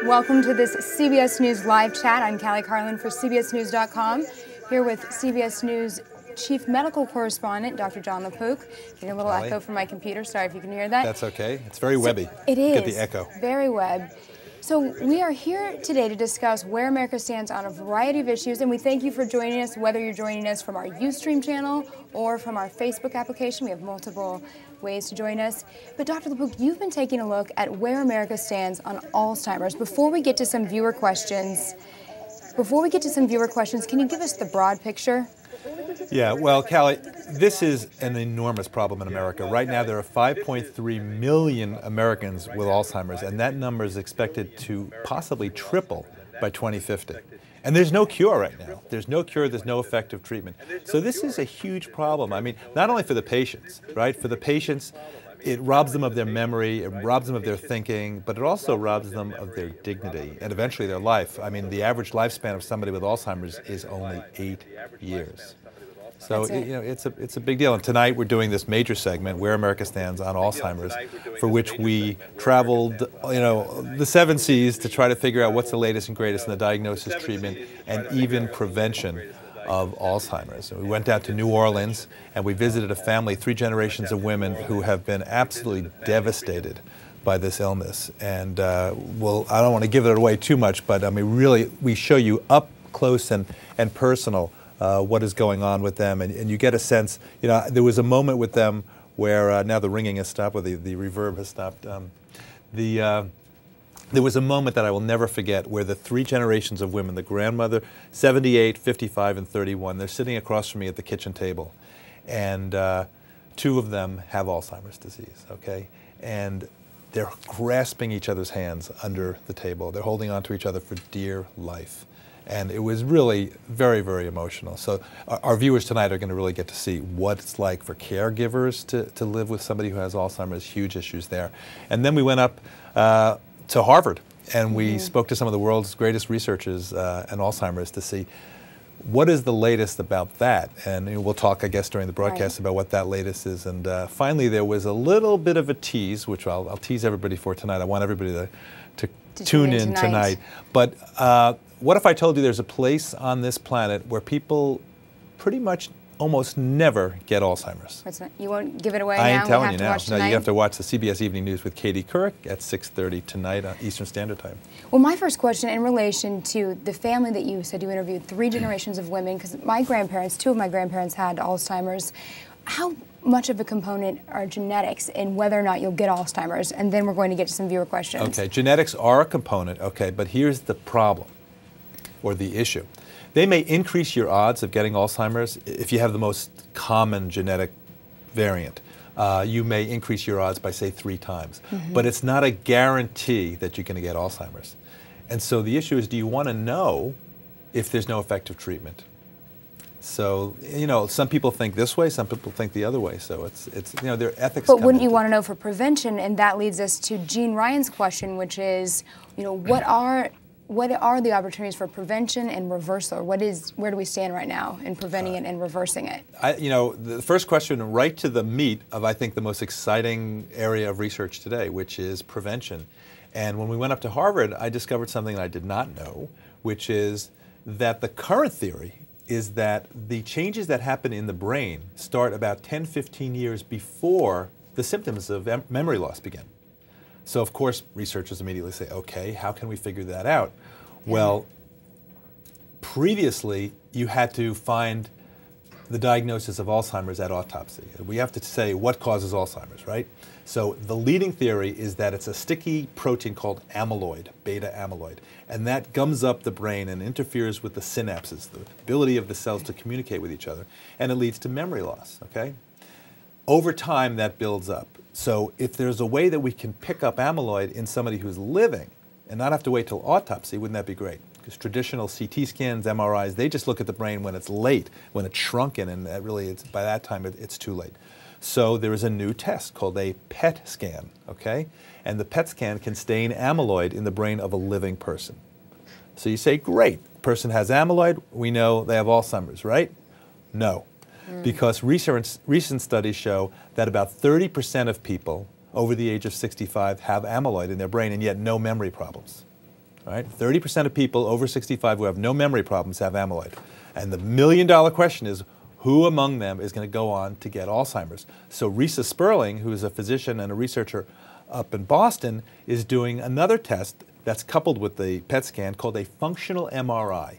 Welcome to this CBS News live chat. I'm Cali Carlin for CBSNews.com, here with CBS News Chief Medical Correspondent, Dr. Jon LaPook. Getting a little echo from my computer. Sorry if you can hear that. That's okay. It's very webby. It is. Get the echo. Very web. So we are here today to discuss where America stands on a variety of issues, and we thank you for joining us, whether you're joining us from our Ustream channel or from our Facebook application. We have multiple ways to join us. But Dr. LaPook, you've been taking a look at where America stands on Alzheimer's. Before we get to some viewer questions, can you give us the broad picture? Yeah, well, Callie, this is an enormous problem in America. Right now, there are 5.3 million Americans with Alzheimer's, and that number is expected to possibly triple by 2050. And there's no cure right now. There's no cure, there's no effective treatment. So this is a huge problem. I mean, not only for the patients, right? For the patients, it robs them of their memory, it robs them of their thinking, but it also robs them of their dignity and eventually their life. I mean, the average lifespan of somebody with Alzheimer's is only 8 years. So it's a big deal. And tonight we're doing this major segment, Where America Stands on Alzheimer's, for which we traveled, the 7 seas to try to figure out what's the latest and greatest in the diagnosis, treatment, and even prevention of Alzheimer's. So we went down to New Orleans and we visited a family, 3 generations of women who have been absolutely devastated by this illness. And I don't want to give it away too much, but I mean, really, we show you up close and personal what is going on with them, and you get a sense. There was a moment with them where now the ringing has stopped, or the reverb has stopped. There was a moment that I will never forget where the 3 generations of women, the grandmother, 78, 55, and 31, they're sitting across from me at the kitchen table, and 2 of them have Alzheimer's disease. Okay, and they're grasping each other's hands under the table. They're holding on to each other for dear life. And it was really very, very emotional. So our viewers tonight are going to really get to see what it's like for caregivers to live with somebody who has Alzheimer's, huge issues there. And then we went up to Harvard and we spoke to some of the world's greatest researchers on Alzheimer's to see what is the latest about that. And we'll talk, I guess, during the broadcast about what that latest is. And finally, there was a little bit of a tease, which I'll tease everybody for tonight. I want everybody to tune in tonight. But what if I told you there's a place on this planet where people pretty much almost never get Alzheimer's? You won't give it away now? I ain't telling you now. No, you have to watch the CBS Evening News with Katie Couric at 6:30 tonight on Eastern Standard Time. Well, my first question in relation to the family that you said you interviewed, 3 generations of women, because my grandparents, 2 of my grandparents had Alzheimer's. How much of a component are genetics in whether or not you'll get Alzheimer's? And then we're going to get to some viewer questions. Okay, genetics are a component, okay, but here's the problem, or the issue. They may increase your odds of getting Alzheimer's if you have the most common genetic variant. You may increase your odds by, say, 3 times. But it's not a guarantee that you're going to get Alzheimer's. And so the issue is, do you want to know if there's no effective treatment? So, some people think this way, some people think the other way. So it's there are ethics. But wouldn't you want to know for prevention? And that leads us to Gene Ryan's question, which is, what are the opportunities for prevention and reversal? Where do we stand right now in preventing it and reversing it? The first question, right to the meat of, I think, the most exciting area of research today, which is prevention. And when we went up to Harvard, I discovered something that I did not know, which is that the current theory is that the changes that happen in the brain start about 10, 15 years before the symptoms of memory loss begin. So, of course, researchers immediately say, okay, how can we figure that out? Well, previously, you had to find the diagnosis of Alzheimer's at autopsy. We have to say what causes Alzheimer's, right? So the leading theory is that it's a sticky protein called amyloid, beta amyloid, and that gums up the brain and interferes with the synapses, the ability of the cells to communicate with each other, and it leads to memory loss, okay? Over time, that builds up. So if there's a way that we can pick up amyloid in somebody who's living and not have to wait till autopsy, wouldn't that be great? Because traditional CT scans, MRIs, they just look at the brain when it's late, when it's shrunken, and that really, by that time, it's too late. So there is a new test called a PET scan, okay? And the PET scan can stain amyloid in the brain of a living person. So you say, great, person has amyloid, we know they have Alzheimer's, right? No. Because recent studies show that about 30% of people over the age of 65 have amyloid in their brain and yet no memory problems. Right? 30% of people over 65 who have no memory problems have amyloid. And the million-dollar question is, who among them is going to go on to get Alzheimer's? So Risa Sperling, who is a physician and a researcher up in Boston, is doing another test that's coupled with the PET scan called a functional MRI.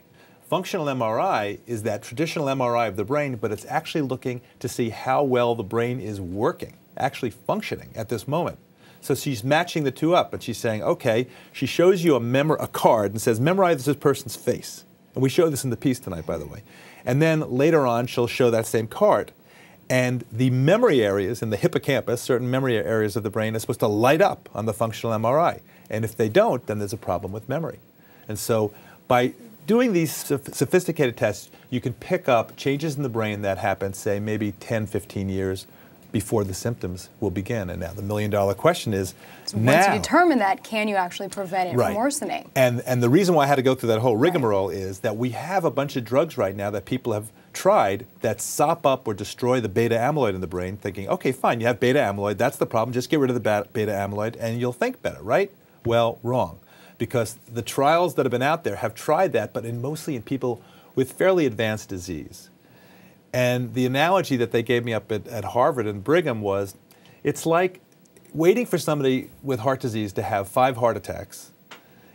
Functional MRI is that traditional MRI of the brain, but it's actually looking to see how well the brain is working, actually functioning at this moment. So she's matching the two up, and she's saying, okay, she shows you a card and says, memorize this person's face. And we show this in the piece tonight, by the way. And then later on, she'll show that same card. And the memory areas in the hippocampus, certain memory areas of the brain, are supposed to light up on the functional MRI. And if they don't, then there's a problem with memory. And so by doing these sophisticated tests, you can pick up changes in the brain that happen, say, maybe 10, 15 years before the symptoms will begin. And now the million-dollar question is, so once you determine that, can you actually prevent it from worsening? And the reason why I had to go through that whole rigmarole is that we have a bunch of drugs right now that people have tried that sop up or destroy the beta amyloid in the brain, thinking, okay, fine, you have beta amyloid, that's the problem, just get rid of the beta amyloid and you'll think better, right? Well, wrong. Because the trials that have been out there have tried that, but mostly in people with fairly advanced disease. And the analogy that they gave me up at Harvard and Brigham was, it's like waiting for somebody with heart disease to have 5 heart attacks,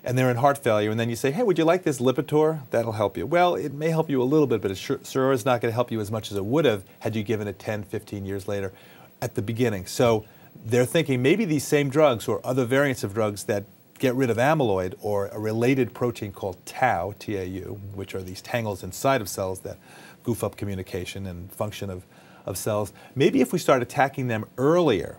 and they're in heart failure, and then you say, hey, would you like this Lipitor? That'll help you. Well, it may help you a little bit, but it sure is not going to help you as much as it would have had you given it 10, 15 years later at the beginning. So they're thinking maybe these same drugs or other variants of drugs that get rid of amyloid or a related protein called tau, T-A-U, which are these tangles inside of cells that goof up communication and function of cells. Maybe if we start attacking them earlier,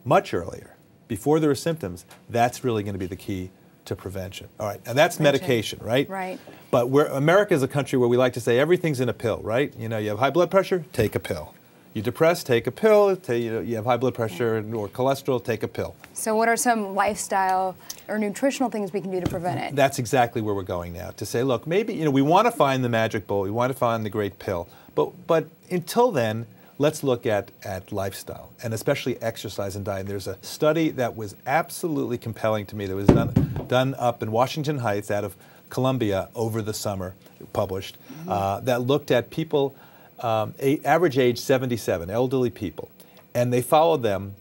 much earlier, before there are symptoms, that's really going to be the key to prevention. All right, and that's medication, right? Right. But America is a country where we like to say everything's in a pill, right? You know, you have high blood pressure, take a pill. You're depressed, take a pill. You have high blood pressure or cholesterol, take a pill. So what are some lifestyle or nutritional things we can do to prevent it? That's exactly where we're going now, to say, look, maybe we want to find the magic bullet, we want to find the great pill, but until then, let's look at lifestyle, and especially exercise and diet. There's a study that was absolutely compelling to me that was done up in Washington Heights out of Columbia over the summer, published, that looked at people, average age 77, elderly people, and they followed them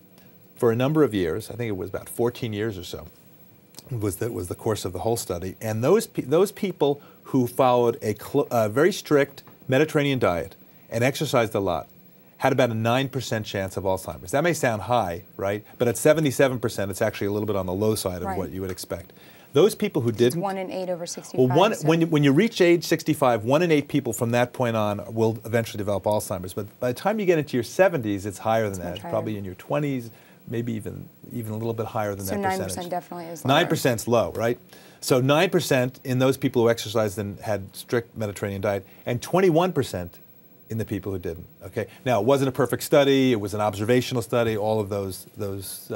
for a number of years. I think it was about 14 years or so was the course of the whole study. And those people who followed a very strict Mediterranean diet and exercised a lot had about a 9% chance of Alzheimer's. That may sound high, right? But at 77%, it's actually a little bit on the low side of what you would expect. Those people who didn't... It's 1 in 8 over 65. Well, when you reach age 65, 1 in 8 people from that point on will eventually develop Alzheimer's. But by the time you get into your 70s, it's higher than that. It's probably in your 20s, maybe even a little bit higher than that percentage. So 9% definitely is lower. 9% is low, right? So 9% in those people who exercised and had strict Mediterranean diet, and 21% in the people who didn't. Okay. Now, it wasn't a perfect study. It was an observational study. All of those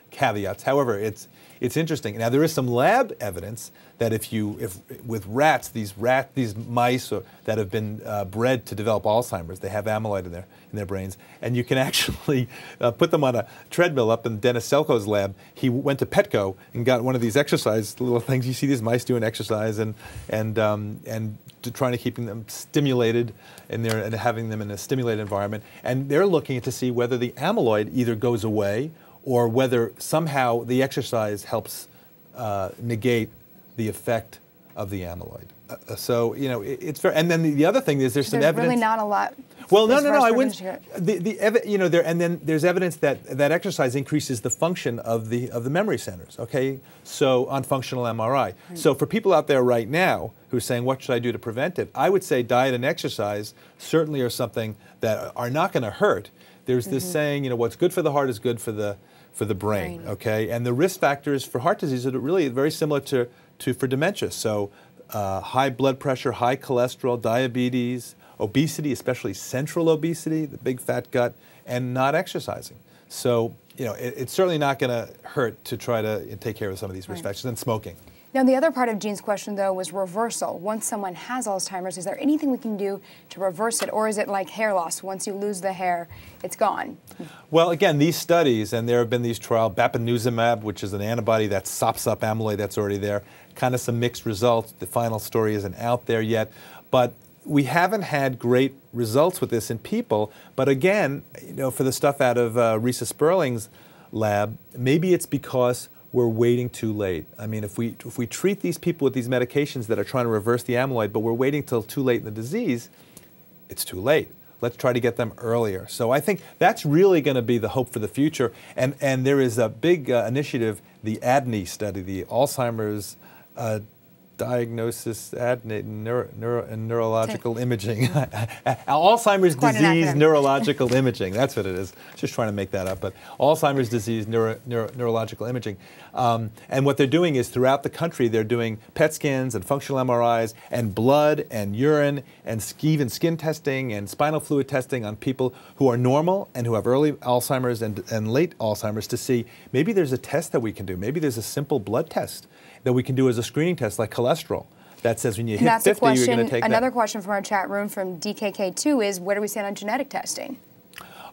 caveats. However, it's interesting. Now, there is some lab evidence that if with rats, these mice that have been bred to develop Alzheimer's, they have amyloid in their brains, and you can actually put them on a treadmill up in Dennis Selko's lab. He went to Petco and got one of these exercise little things. You see these mice doing exercise and trying to keep them stimulated and having them in a stimulated environment, and they're looking to see whether the amyloid either goes away or whether somehow the exercise helps negate the effect of the amyloid. So, it's fair. And then the other thing is there's some evidence. There's really not a lot. Well, no, I wouldn't. And then there's evidence that exercise increases the function of the memory centers. Okay, so on functional MRI. Right. So for people out there right now who are saying, what should I do to prevent it? I would say diet and exercise certainly are something that are not going to hurt. There's this saying, what's good for the heart is good for the brain. Okay, and the risk factors for heart disease are really very similar to for dementia. So high blood pressure, high cholesterol, diabetes, obesity, especially central obesity, the big fat gut, and not exercising. So it's certainly not going to hurt to try to take care of some of these risk factors, and smoking. Now, the other part of Jean's question, though, was reversal. Once someone has Alzheimer's, is there anything we can do to reverse it, or is it like hair loss? Once you lose the hair, it's gone? Well, again, these studies, and there have been these trials, bapineuzumab, which is an antibody that sops up amyloid that's already there, kind of some mixed results. The final story isn't out there yet, but we haven't had great results with this in people. But again, for the stuff out of Risa Sperling's lab, maybe it's because we're waiting too late. I mean, if we treat these people with these medications that are trying to reverse the amyloid, but we're waiting till too late in the disease, it's too late. Let's try to get them earlier. So I think that's really going to be the hope for the future. And there is a big initiative, the ADNI study, the Alzheimer's diagnosis, neurological imaging. Alzheimer's disease neurological imaging. That's what it is. Just trying to make that up. But Alzheimer's disease neurological imaging. And what they're doing is throughout the country, they're doing PET scans and functional MRIs and blood and urine and even skin testing and spinal fluid testing on people who are normal and who have early Alzheimer's and late Alzheimer's to see maybe there's a test that we can do. Maybe there's a simple blood test that we can do as a screening test, like cholesterol, that says when you hit 50, you're going to take another question from our chat room from DKK2 is, where do we stand on genetic testing?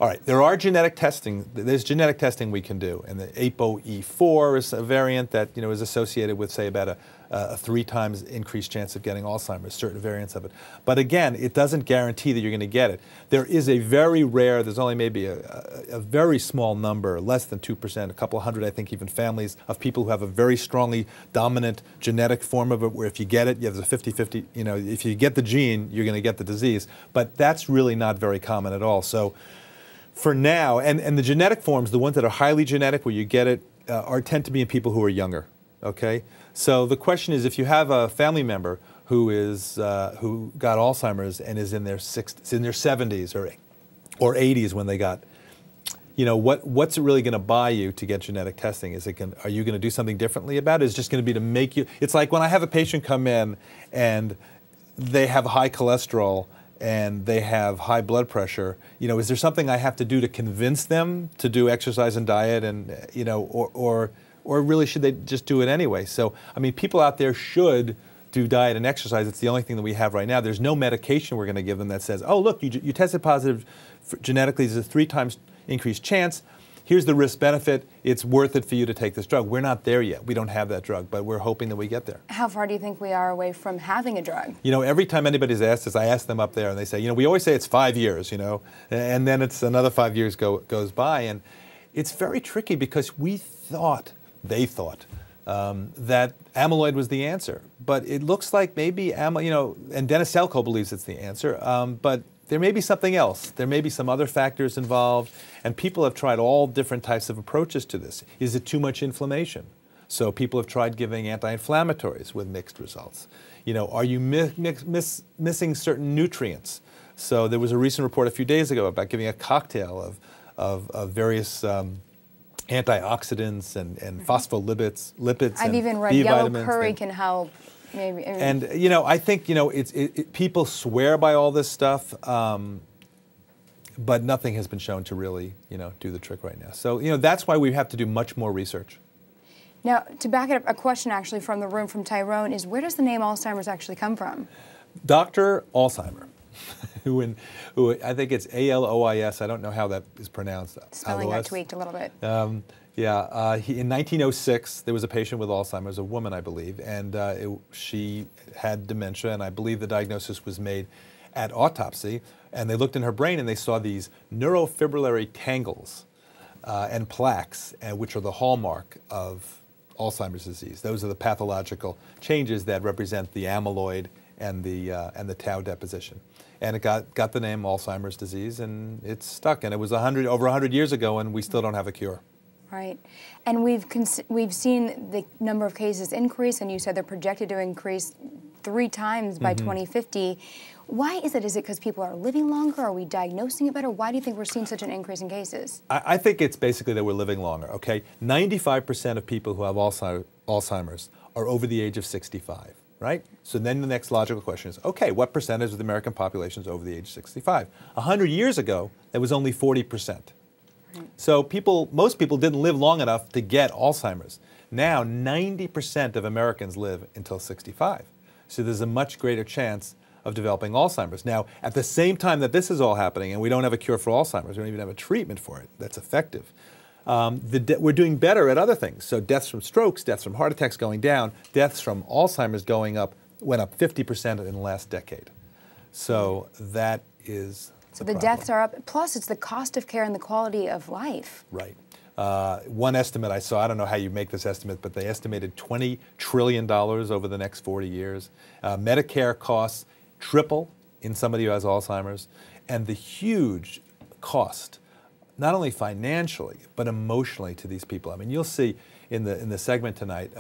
All right, there are genetic testing. There's genetic testing we can do, and the ApoE4 is a variant that is associated with, say, about a 3 times increased chance of getting Alzheimer's, certain variants of it. But again, it doesn't guarantee that you're going to get it. There is a very rare, there's only maybe a very small number, less than 2%, a couple hundred, I think, even families of people who have a very strongly dominant genetic form of it, where if you get it, you have the 50-50, if you get the gene, you're going to get the disease. But that's really not very common at all. So for now, and the genetic forms, the ones that are highly genetic, where you get it, tend to be in people who are younger. Okay, so the question is, if you have a family member who got Alzheimer's and is in their 70s or 80s when they got, what's it really going to buy you to get genetic testing? Are you going to do something differently about it? Is it just going to be to make you? It's like when I have a patient come in and they have high cholesterol and they have high blood pressure, is there something I have to do to convince them to do exercise and diet, and or really should they just do it anyway? So, I mean, people out there should do diet and exercise. It's the only thing that we have right now. There's no medication we're going to give them that says, oh, look, you tested positive genetically, there's a 3 times increased chance. Here's the risk benefit. It's worth it for you to take this drug. We're not there yet. We don't have that drug, but we're hoping that we get there. How far do you think we are away from having a drug? Every time anybody's asked us, I ask them up there, and they say, we always say it's 5 years, and then it's another 5 years goes by, and it's very tricky because they thought that amyloid was the answer, but it looks like maybe and Dennis Selkoe believes it's the answer, but there may be something else. There may be some other factors involved, and people have tried all different types of approaches to this. Is it too much inflammation? So people have tried giving anti-inflammatories with mixed results. Are you missing certain nutrients? So there was a recent report a few days ago about giving a cocktail of various antioxidants and phospholipids, I've even read yellow curry can help. Maybe. And I think people swear by all this stuff, but nothing has been shown to really do the trick right now. So that's why we have to do much more research. Now, to back it up, a question actually from the room from Tyrone is, where does the name Alzheimer's actually come from? Dr. Alzheimer, who I think it's Alois. I don't know how that is pronounced. Spelling got tweaked a little bit. In 1906, there was a patient with Alzheimer's, a woman, I believe, and she had dementia, and I believe the diagnosis was made at autopsy, and they looked in her brain and they saw these neurofibrillary tangles and plaques, which are the hallmark of Alzheimer's disease. Those are the pathological changes that represent the amyloid and the tau deposition. And it got the name Alzheimer's disease, and it's stuck. And it was over 100 years ago, and we still don't have a cure. Right. And we've seen the number of cases increase, and you said they're projected to increase 3 times by 2050. Why is it? Is it because people are living longer? Are we diagnosing it better? Why do you think we're seeing such an increase in cases? I think it's basically that we're living longer, okay? 95% of people who have Alzheimer's are over the age of 65, right? So then the next logical question is, okay, what percentage of the American population is over the age of 65? 100 years ago, that was only 40%. So most people didn't live long enough to get Alzheimer's. Now, 90% of Americans live until 65. So there's a much greater chance of developing Alzheimer's. Now, at the same time that this is all happening, and we don't have a cure for Alzheimer's, we don't even have a treatment for it that's effective, we're doing better at other things. So deaths from strokes, deaths from heart attacks going down, deaths from Alzheimer's went up 50% in the last decade. So that is So the deaths are up, plus it's the cost of care and the quality of life. Right. One estimate I saw, I don't know how you make this estimate, but they estimated $20 trillion over the next 40 years. Medicare costs triple in somebody who has Alzheimer's, and the huge cost, not only financially, but emotionally to these people. I mean, you'll see in the segment tonight,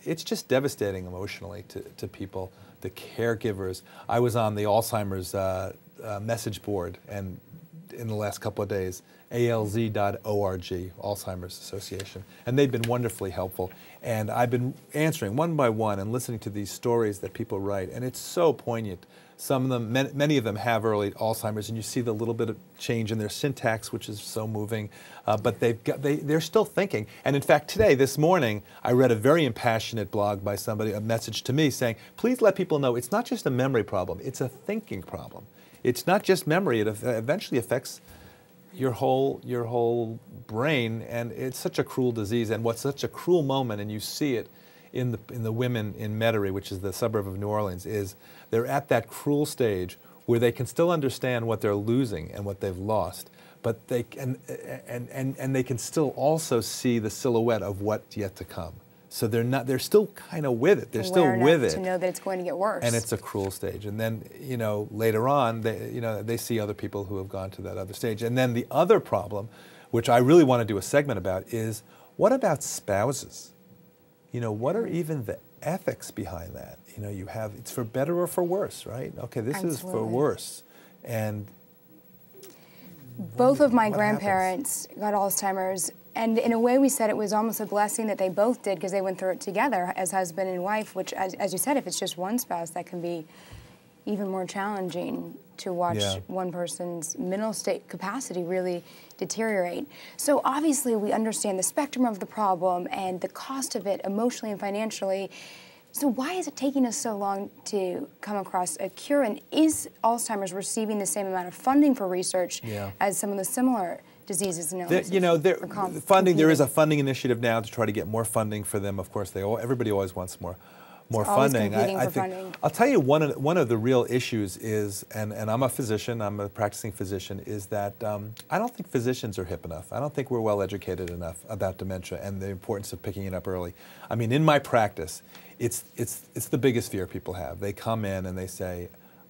it's just devastating emotionally to people, the caregivers. I was on the Alzheimer's message board, and in the last couple of days, alz.org, Alzheimer's Association, and they've been wonderfully helpful. And I've been answering one by one and listening to these stories that people write, and it's so poignant. Some of them, many of them have early Alzheimer's, and you see the little bit of change in their syntax, which is so moving, but they're still thinking. And in fact, today, this morning, I read a very impassionate blog by somebody, a message to me saying, please let people know it's not just a memory problem, it's a thinking problem. It's not just memory, it eventually affects your whole brain, and it's such a cruel disease, and what's such a cruel moment, and you see it in the women in Metairie, which is the suburb of New Orleans, is they're at that cruel stage where they can still understand what they're losing and what they've lost, but they can, and they can still also see the silhouette of what's yet to come. So they're still kind of with it. They're still with it. To know that it's going to get worse. And it's a cruel stage. And then, later on, they see other people who have gone to that other stage. And then the other problem, which I really want to do a segment about, is what about spouses? What are even the ethics behind that? It's for better or for worse, right? Okay, this is for worse. And both of my grandparents got Alzheimer's. And in a way, we said it was almost a blessing that they both did, because they went through it together as husband and wife, which, as you said, if it's just one spouse, that can be even more challenging to watch one person's mental state capacity really deteriorate. So obviously, we understand the spectrum of the problem and the cost of it emotionally and financially. So why is it taking us so long to come across a cure? And is Alzheimer's receiving the same amount of funding for research as some of the similar diseases and illnesses? Funding. There is a funding initiative now to try to get more funding for them. Of course, everybody always wants more funding. I think I'll tell you one of the real issues is, and I'm a physician, I'm a practicing physician, is that I don't think physicians are hip enough. I don't think we're well educated enough about dementia and the importance of picking it up early. I mean, in my practice, it's the biggest fear people have. They come in and they say,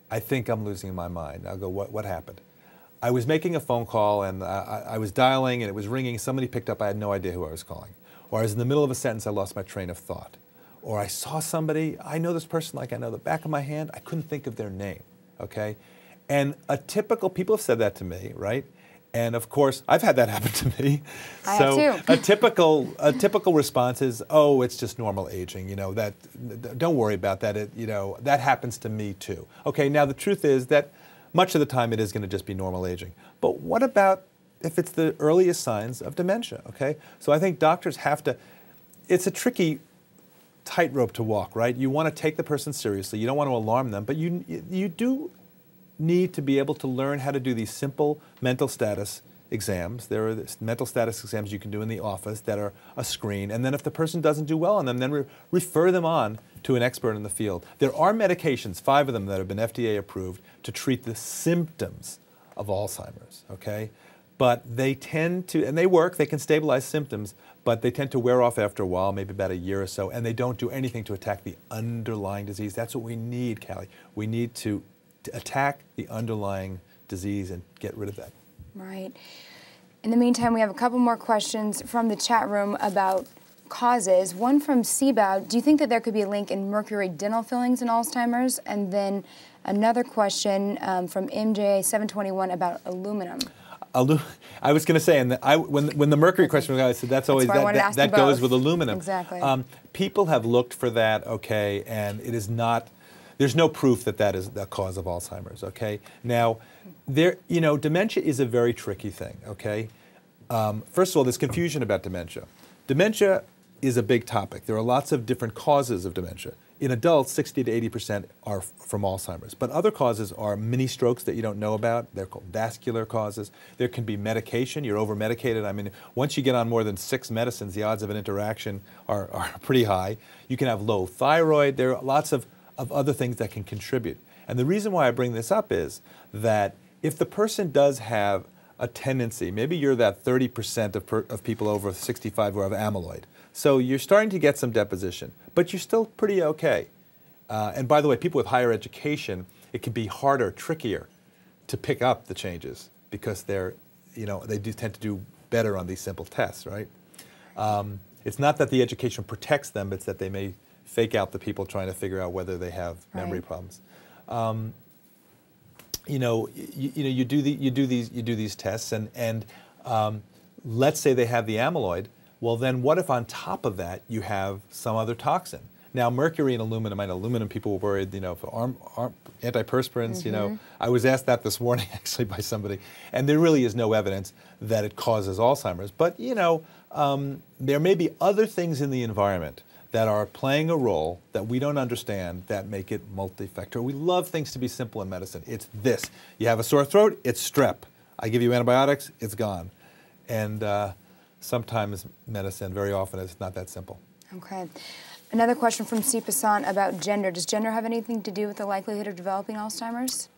I think I'm losing my mind. I'll go, what happened? I was making a phone call, and I was dialing, and it was ringing. Somebody picked up. I had no idea who I was calling. Or I was in the middle of a sentence. I lost my train of thought. Or I saw somebody. I know this person like I know the back of my hand. I couldn't think of their name, okay? And people have said that to me, right? And of course, I've had that happen to me. I have too. a typical response is, oh, it's just normal aging. Don't worry about that. That happens to me too. Okay, now the truth is that much of the time it is going to just be normal aging. But what about if it's the earliest signs of dementia, okay? So I think doctors have to, it's a tricky tightrope to walk, right? You want to take the person seriously. You don't want to alarm them, but you do need to be able to learn how to do these simple mental status exams. There are mental status exams you can do in the office that are a screen, and then if the person doesn't do well on them, then refer them on to an expert in the field. There are medications, 5 of them that have been FDA approved, to treat the symptoms of Alzheimer's, okay? But they tend to, and they work, they can stabilize symptoms, but they tend to wear off after a while, maybe about a year or so, and they don't do anything to attack the underlying disease. That's what we need, Callie. We need to attack the underlying disease and get rid of that. Right. In the meantime, we have a couple more questions from the chat room about causes. One from Seabow, do you think that there could be a link in mercury dental fillings in Alzheimer's? And then another question from MJ721 about aluminum. I was going to say, and when the mercury question was out, I said that's always that goes with aluminum. Exactly. People have looked for that, okay, and it is not. There's no proof that is the cause of Alzheimer's, okay? Now, dementia is a very tricky thing, okay? First of all, there's confusion about dementia. Dementia is a big topic. There are lots of different causes of dementia. In adults, 60 to 80% are from Alzheimer's. But other causes are mini strokes that you don't know about. They're called vascular causes. There can be medication. You're over-medicated. I mean, once you get on more than 6 medicines, the odds of an interaction are pretty high. You can have low thyroid. There are lots of other things that can contribute. And the reason why I bring this up is that if the person does have a tendency, maybe you're that 30% of people over 65 who have amyloid. So you're starting to get some deposition, but you're still pretty okay. And by the way, people with higher education, it can be harder, trickier to pick up the changes because they do tend to do better on these simple tests, right? It's not that the education protects them, it's that they may fake out the people trying to figure out whether they have memory problems. You do these tests, and let's say they have the amyloid. Well, then what if on top of that you have some other toxin? Now, mercury and aluminum. I know aluminum people were worried, for antiperspirants. I was asked that this morning actually by somebody, and there really is no evidence that it causes Alzheimer's. But there may be other things in the environment that are playing a role that we don't understand that make it multifactorial. We love things to be simple in medicine. It's this. You have a sore throat, it's strep. I give you antibiotics, it's gone. And sometimes medicine, very often, it's not that simple. Okay. Another question from C. Passan about gender. Does gender have anything to do with the likelihood of developing Alzheimer's?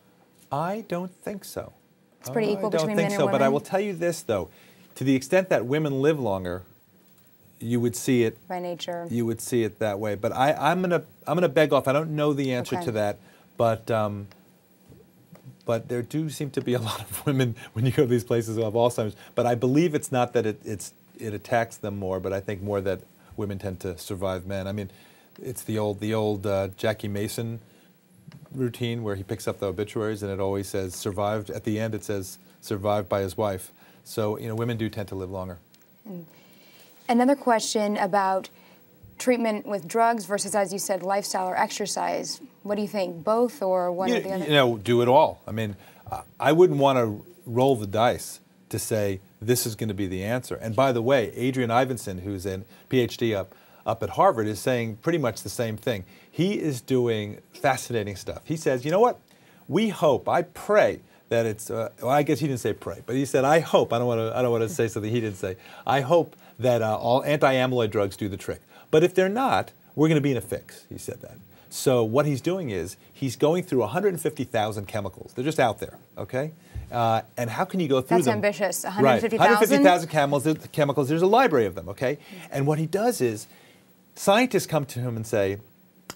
I don't think so. It's pretty equal between men and women? I don't think so, but I will tell you this, though. To the extent that women live longer, you would see it by nature. You would see it that way, but I'm gonna beg off. I don't know the answer to that, but there do seem to be a lot of women when you go to these places who have Alzheimer's. But I believe it's not that it attacks them more, but I think more that women tend to survive men. I mean, it's the old Jackie Mason routine where he picks up the obituaries and it always says survived. At the end, it says survived by his wife. So women do tend to live longer. Another question about treatment with drugs versus, as you said, lifestyle or exercise. What do you think, both or one or the other? Do it all. I mean, I wouldn't want to roll the dice to say this is going to be the answer. And by the way, Adrian Ivinson, who's a PhD up at Harvard, is saying pretty much the same thing. He is doing fascinating stuff. He says, you know what? We hope, I pray that it's, well, I guess he didn't say pray, but he said, I hope, I don't want to say something he didn't say, I hope that all anti-amyloid drugs do the trick. But if they're not, we're going to be in a fix, he said that. So what he's doing is, he's going through 150,000 chemicals. They're just out there, okay? And how can you go through them? That's ambitious, 150,000? Right, 150,000 chemicals, there's a library of them, okay? And what he does is, scientists come to him and say,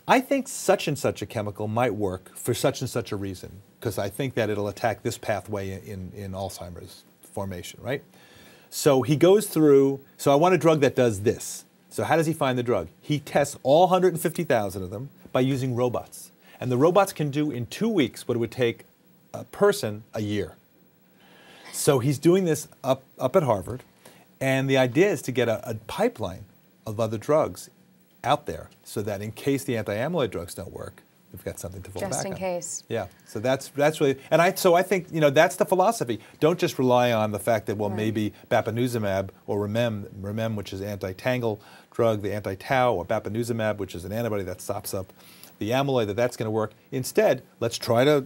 I think such and such a chemical might work for such and such a reason, because I think that it'll attack this pathway in Alzheimer's formation, right? So he goes through, so I want a drug that does this. So how does he find the drug? He tests all 150,000 of them by using robots. And the robots can do in 2 weeks what it would take a person a year. So he's doing this up at Harvard, and the idea is to get a pipeline of other drugs out there so that in case the anti-amyloid drugs don't work, we've got something to fall back on. Just in case. Yeah, so that's really, and so I think, that's the philosophy. Don't just rely on the fact that, well, maybe bapineuzumab or Remem, which is an anti-tangle drug, the anti-tau, or bapineuzumab, which is an antibody that stops up the amyloid, that's going to work. Instead, let's try to,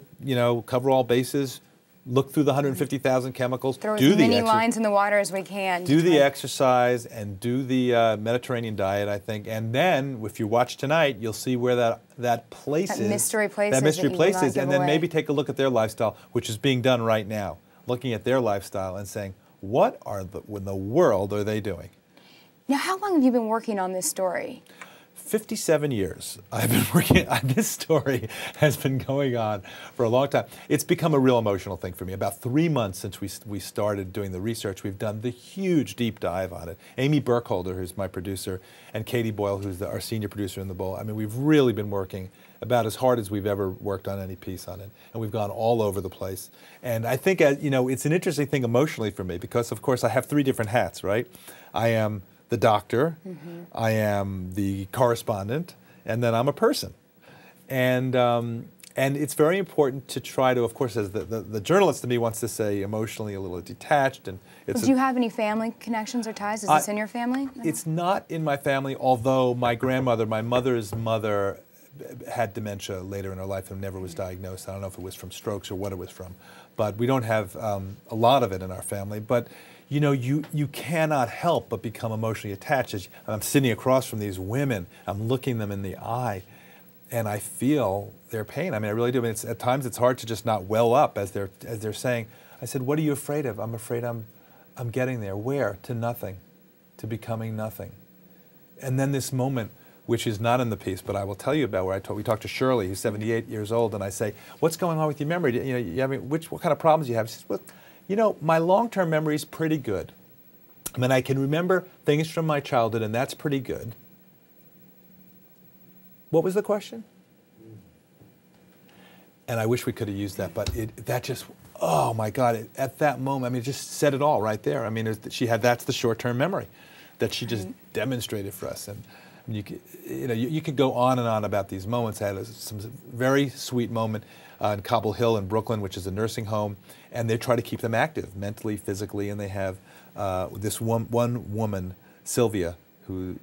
cover all bases, look through the 150,000 chemicals, throw as many lines in the water as we can. Do the exercise and do the Mediterranean diet, I think. And then, if you watch tonight, you'll see where that place is. That mystery place is. That mystery place is. And then maybe take a look at their lifestyle, which is being done right now. Looking at their lifestyle and saying, what in the world are they doing? Now, how long have you been working on this story? 57 years I've been working on this story. Has been going on for a long time. It's become a real emotional thing for me. About 3 months since we started doing the research, we've done the huge deep dive on it. Amy Burkholder, who's my producer, and Katie Boyle, who's our senior producer in The Bowl. I mean, we've really been working about as hard as we've ever worked on any piece on it. And we've gone all over the place. And I think, it's an interesting thing emotionally for me because, of course, I have 3 different hats, right? I am the doctor, I am the correspondent, and then I'm a person. And And it's very important to try to, of course, as the journalist in me wants to say, emotionally a little detached. And it's do you have any family connections or ties? Is this in your family? It's not in my family, although my grandmother, my mother's mother, had dementia later in her life and never was diagnosed. I don't know if it was from strokes or what it was from. But we don't have a lot of it in our family. But you know, you cannot help but become emotionally attached. As I'm sitting across from these women, I'm looking them in the eye, and I feel their pain. I mean, I really do. I mean, at times it's hard to just not well up as they're saying. I said, "What are you afraid of?" "I'm afraid I'm getting there." "Where?" "To nothing, to becoming nothing." And then this moment, which is not in the piece, but I will tell you about where we talked to Shirley, who's 78 years old, and I say, "What's going on with your memory? You know, what kind of problems do you have?" She says, "Well, you know, my long-term memory is pretty good. I mean, I can remember things from my childhood, and that's pretty good." What was the question? And I wish we could have used that, but that just, oh my God, at that moment, I mean, it just said it all right there. I mean, that's the short-term memory that she just demonstrated for us. And you could go on and on about these moments. I had some very sweet moment in Cobble Hill in Brooklyn, which is a nursing home, and they try to keep them active mentally, physically, and they have this one woman, Sylvia, who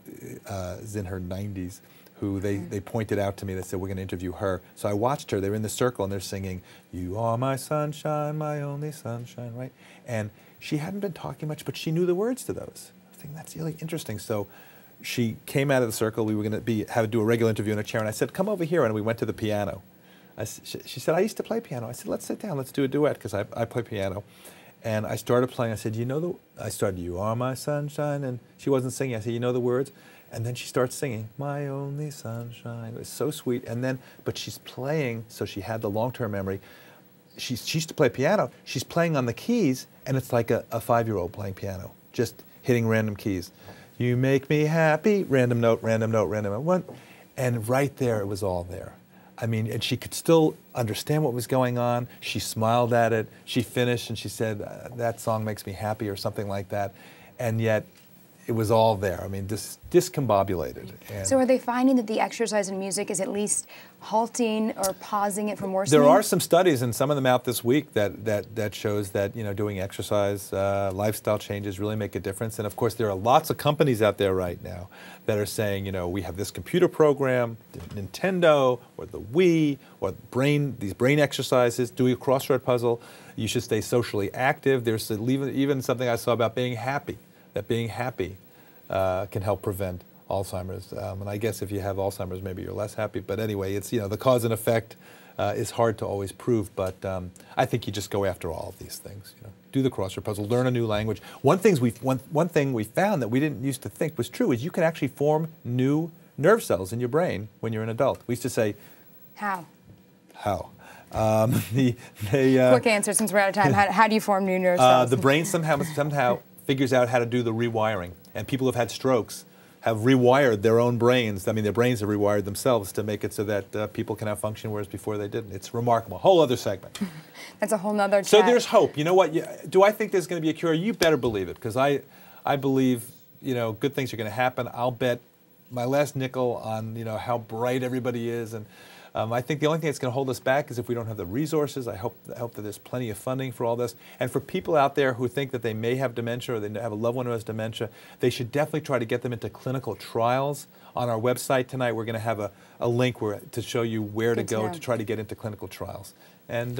is in her 90s, who they pointed out to me. They said, "We're going to interview her." So I watched her. They're in the circle, and they're singing, "You are my sunshine, my only sunshine," right? And she hadn't been talking much, but she knew the words to those. I think that's really interesting. So she came out of the circle. We were going to do a regular interview in a chair, and I said, "Come over here," and we went to the piano. She said, "I used to play piano." I said, "Let's sit down. Let's do a duet," because I play piano. And I started playing. I said, I started, "You are my sunshine," and she wasn't singing. I said, "You know the words?" And then she starts singing, "My only sunshine." It was so sweet. And then, but she's playing, so she had the long-term memory. She used to play piano. She's playing on the keys, and it's like a 5-year-old playing piano, just hitting random keys. "You make me happy," random note, random note, random note. What? And right there, it was all there. I mean, and she could still understand what was going on. She smiled at it. She finished, and she said, "That song makes me happy," or something like that. And yet, it was all there. I mean, discombobulated. And so are they finding that the exercise in music is at least halting or pausing it from worsening? There are some studies, and some of them out this week, that shows that, you know, doing exercise, lifestyle changes really make a difference. And of course, there are lots of companies out there right now that are saying, you know, we have this computer program, Nintendo, or the Wii, or these brain exercises, doing a crossword puzzle. You should stay socially active. There's even something I saw about being happy. That being happy can help prevent Alzheimer's. And I guess if you have Alzheimer's, maybe you're less happy. But anyway, it's, you know, the cause and effect is hard to always prove. But I think you just go after all of these things. You know, do the crossword puzzle, learn a new language. One thing we found that we didn't used to think was true is you can actually form new nerve cells in your brain when you're an adult. We used to say, "How?" How? Quick answer, since we're out of time. How do you form new nerve cells? The brain somehow figures out how to do the rewiring. And people who have had strokes have rewired their own brains. I mean, their brains have rewired themselves to make it so that people can have function, whereas before they didn't. It's remarkable. Whole other segment. That's a whole nother chat. So there's hope. You know what? Do I think there's going to be a cure? You better believe it, because I believe, you know, good things are going to happen. I'll bet my last nickel on, you know, how bright everybody is. And I think the only thing that's going to hold us back is if we don't have the resources. I hope that there's plenty of funding for all this. And for people out there who think that they may have dementia or they have a loved one who has dementia, they should definitely try to get them into clinical trials. On our website tonight, we're going to have a link to show you where to go to try to get into clinical trials. And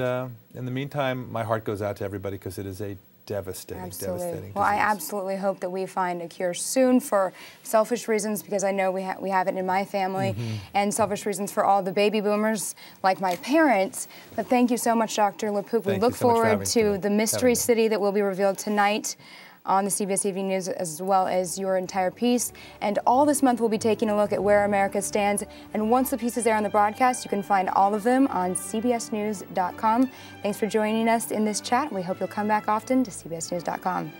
in the meantime, my heart goes out to everybody, because it is a devastating disease. Well, I absolutely hope that we find a cure soon, for selfish reasons, because I know we have it in my family, and selfish reasons for all the baby boomers like my parents. But thank you so much, Dr. LaPook. We look forward to the mystery city that will be revealed tonight on the CBS Evening News, as well as your entire piece. And all this month we'll be taking a look at where America stands. And once the piece is there on the broadcast, you can find all of them on cbsnews.com. Thanks for joining us in this chat. We hope you'll come back often to cbsnews.com.